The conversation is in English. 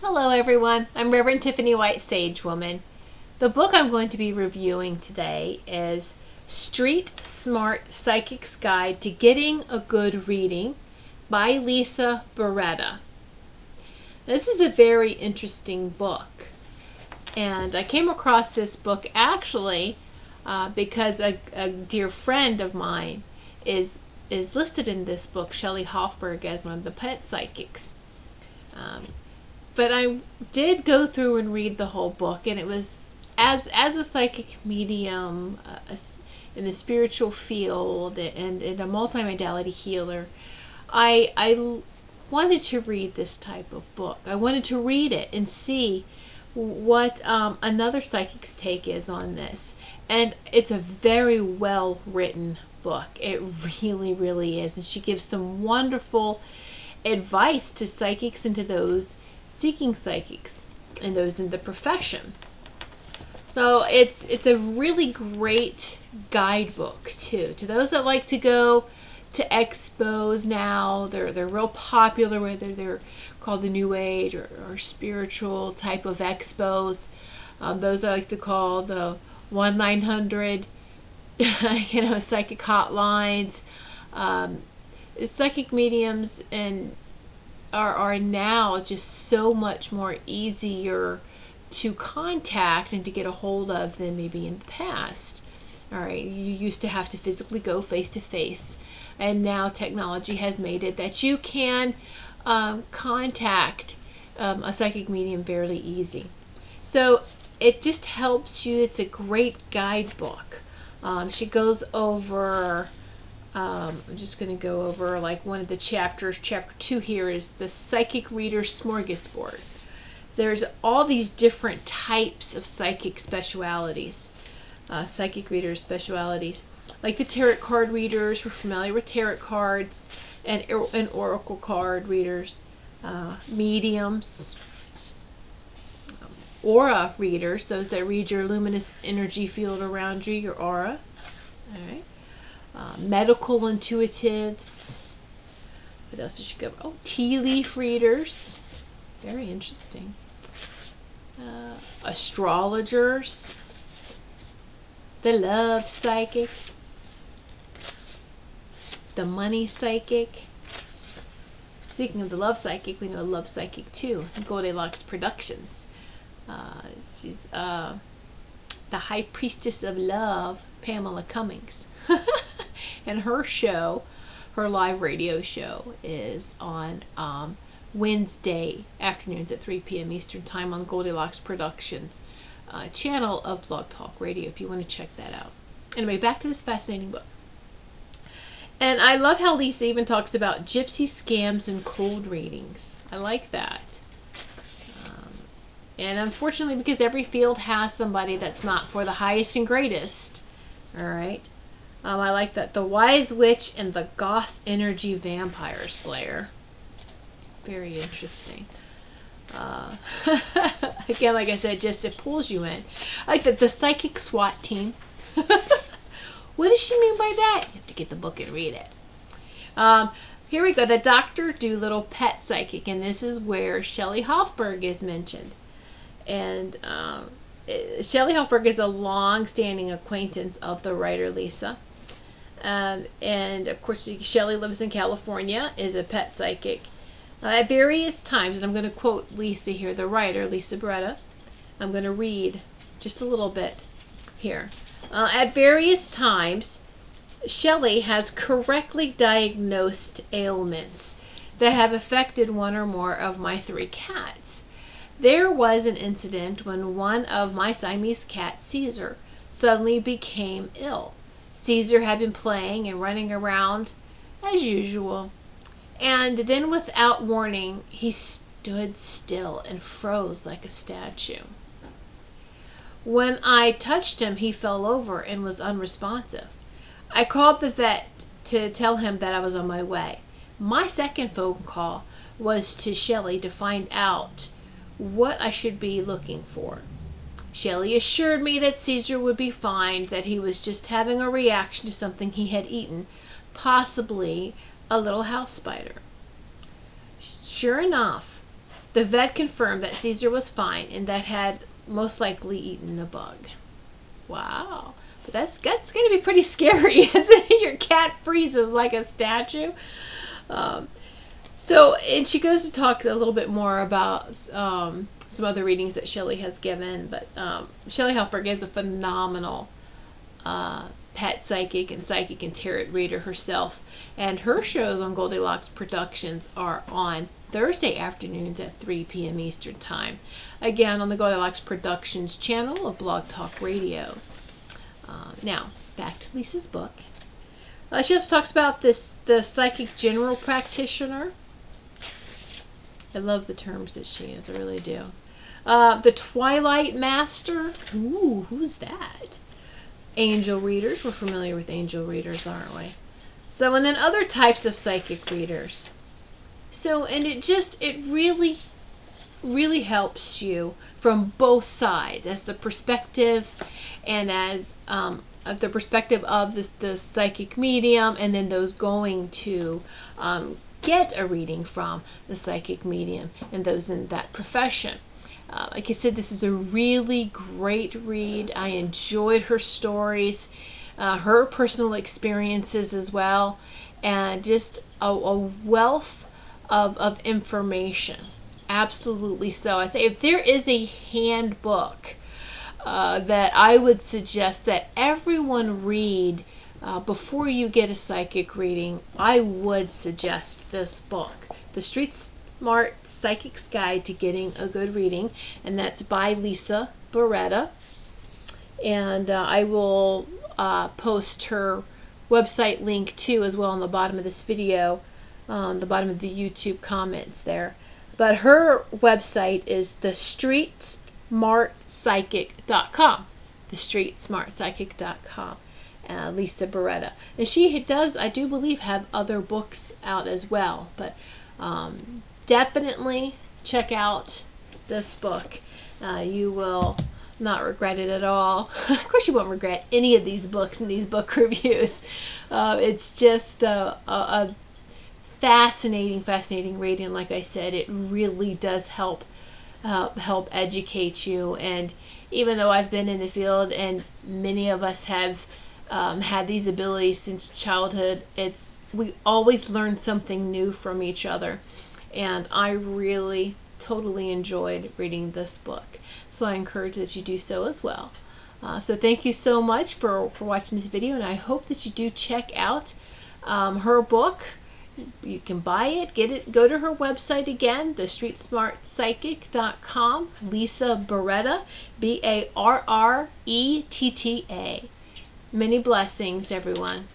Hello everyone, I'm Reverend Tiffany White Sage Woman. The book I'm going to be reviewing today is Street Smart Psychic's Guide to Getting a Good Reading by Lisa Barretta. This is a very interesting book, and I came across this book actually because a dear friend of mine is listed in this book, Shelley Hoffberg, as one of the pet psychics. But I did go through and read the whole book, and it was as a psychic medium in the spiritual field and a multimodality healer, I wanted to read this type of book. I wanted to read it and see what another psychic's take is on this. And it's a very well written book. It really, really is. And she gives some wonderful advice to psychics and to those seeking psychics and those in the profession. So it's a really great guidebook too. To those that like to go to expos now, they're real popular, whether they're called the New Age or spiritual type of expos. Those I like to call the 1-900 psychic hotlines. Psychic mediums and are now just so much more easier to contact and to get a hold of than maybe in the past. All right, you used to have to physically go face to face, and now technology has made it that you can contact a psychic medium fairly easy. So it just helps you. It's a great guidebook. She goes over I'm just going to go over like one of the chapters. Chapter 2 here is the Psychic Reader Smorgasbord. There's all these different types of psychic specialities, psychic reader specialities. Like the tarot card readers, we're familiar with tarot cards, and oracle card readers, mediums, aura readers, those that read your luminous energy field around you, your aura. All right. Medical intuitives. What else did she go over? Oh, tea leaf readers. Very interesting. Astrologers. The love psychic. The money psychic. Speaking of the love psychic, we know a love psychic too. Goldilocks Productions. She's the high priestess of love, Pamela Cummings. And her show, her live radio show, is on Wednesday afternoons at 3 p.m. Eastern Time on Goldilocks Productions channel of Blog Talk Radio, if you want to check that out. Anyway, back to this fascinating book. And I love how Lisa even talks about gypsy scams and cold readings. I like that. And unfortunately, because every field has somebody that's not for the highest and greatest, all right? I like that. The Wise Witch and the Goth Energy Vampire Slayer. Very interesting. Again, like I said, just it pulls you in. I like that. The Psychic SWAT Team. What does she mean by that? You have to get the book and read it. Here we go. The Dr. Dolittle Pet Psychic. And this is where Shelley Hoffberg is mentioned. And Shelley Hoffberg is a long-standing acquaintance of the writer Lisa. And of course, Shelley lives in California, is a pet psychic. At various times, and I'm going to quote Lisa here, the writer, Lisa Barretta. I'm going to read just a little bit here. At various times, Shelley has correctly diagnosed ailments that have affected one or more of my 3 cats. There was an incident when one of my Siamese cats, Caesar, suddenly became ill. Caesar had been playing and running around as usual, and then without warning, he stood still and froze like a statue. When I touched him, he fell over and was unresponsive. I called the vet to tell him that I was on my way. My second phone call was to Shelley to find out what I should be looking for. Shelley assured me that Caesar would be fine, that he was just having a reaction to something he had eaten, possibly a little house spider. Sure enough, The vet confirmed that Caesar was fine and that had most likely eaten the bug. Wow. But that's going to be pretty scary, isn't it? Your cat freezes like a statue. And she goes to talk a little bit more about some other readings that Shelley has given. But Shelley Helfberg is a phenomenal pet psychic and tarot reader herself. And her shows on Goldilocks Productions are on Thursday afternoons at 3 p.m. Eastern Time. Again, on the Goldilocks Productions channel of Blog Talk Radio. Now, back to Lisa's book. She also talks about the psychic general practitioner. I love the terms that she uses, I really do. The Twilight Master. Ooh, who's that? Angel readers. We're familiar with angel readers, aren't we? So, and then other types of psychic readers. So, and it really, really helps you from both sides, as the perspective and as the perspective of the psychic medium, and then those going to get a reading from the psychic medium and those in that profession. Like I said, this is a really great read. I enjoyed her stories, her personal experiences as well, and just a wealth of information. Absolutely so. I say if there is a handbook that I would suggest that everyone read before you get a psychic reading, I would suggest this book, The Street Smart Psychic's Guide to Getting a Good Reading, and that's by Lisa Barretta. And I will post her website link too as well on the bottom of this video, on the bottom of the YouTube comments there. But her website is thestreetsmartpsychic.com. Thestreetsmartpsychic.com. Lisa Barretta. And she does, I do believe, have other books out as well. But definitely check out this book. You will not regret it at all. Of course you won't regret any of these books and these book reviews. It's just a fascinating reading. Like I said, it really does help educate you. And even though I've been in the field and many of us have had these abilities since childhood, we always learn something new from each other. And I really totally enjoyed reading this book. So I encourage that you do so as well. So thank you so much for watching this video, and I hope that you do check out her book. You can buy it, get it, go to her website again, thestreetsmartpsychic.com, Lisa Barretta, Barretta. Many blessings, everyone.